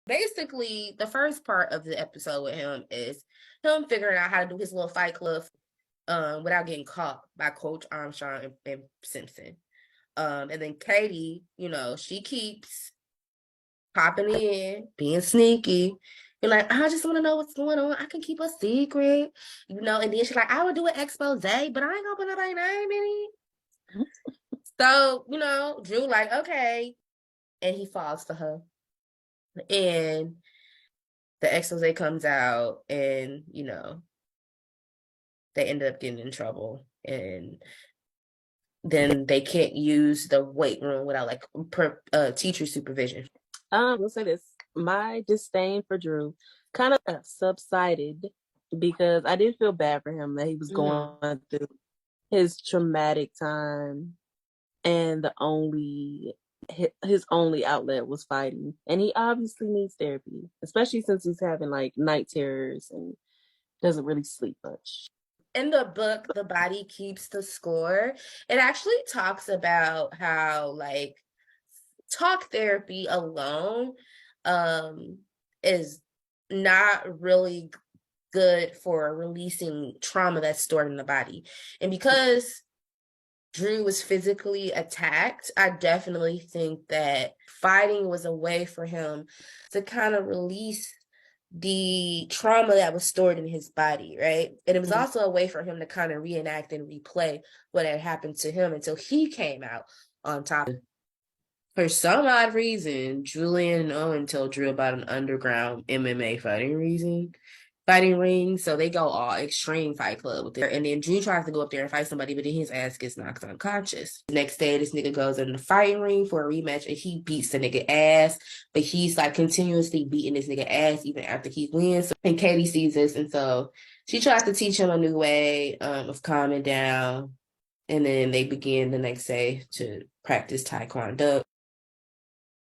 Basically, the first part of the episode with him is him figuring out how to do his little fight club without getting caught by Coach Armstrong and Simpson. And then Katie, she keeps popping in, being sneaky. You're like, I just want to know what's going on. I can keep a secret, And then she's like, I would do an expose, but I ain't gonna put nobody's name in it. So, Drew like, okay, and he falls for her, and the expose comes out, and they end up getting in trouble, and then they can't use the weight room without like teacher supervision. We'll say this. My disdain for Drew kind of subsided because I did feel bad for him that he was going through his traumatic time, and his only outlet was fighting. And he obviously needs therapy, especially since he's having like night terrors and doesn't really sleep much. In the book, The Body Keeps the Score, it actually talks about how like talk therapy alone is not really good for releasing trauma that's stored in the body. And because Drew was physically attacked, I definitely think that fighting was a way for him to kind of release the trauma that was stored in his body, right? And it was also a way for him to kind of reenact and replay what had happened to him until he came out on top. For some odd reason, Julian and Owen told Drew about an underground MMA fighting ring. So they go all extreme fight club with it. And then Drew tries to go up there and fight somebody, but then his ass gets knocked unconscious. The next day, this nigga goes in the fighting ring for a rematch and he beats the nigga ass, but he's like continuously beating this nigga ass even after he wins. And Katie sees this, and so she tries to teach him a new way of calming down. And then they begin the next day to practice Taekwondo.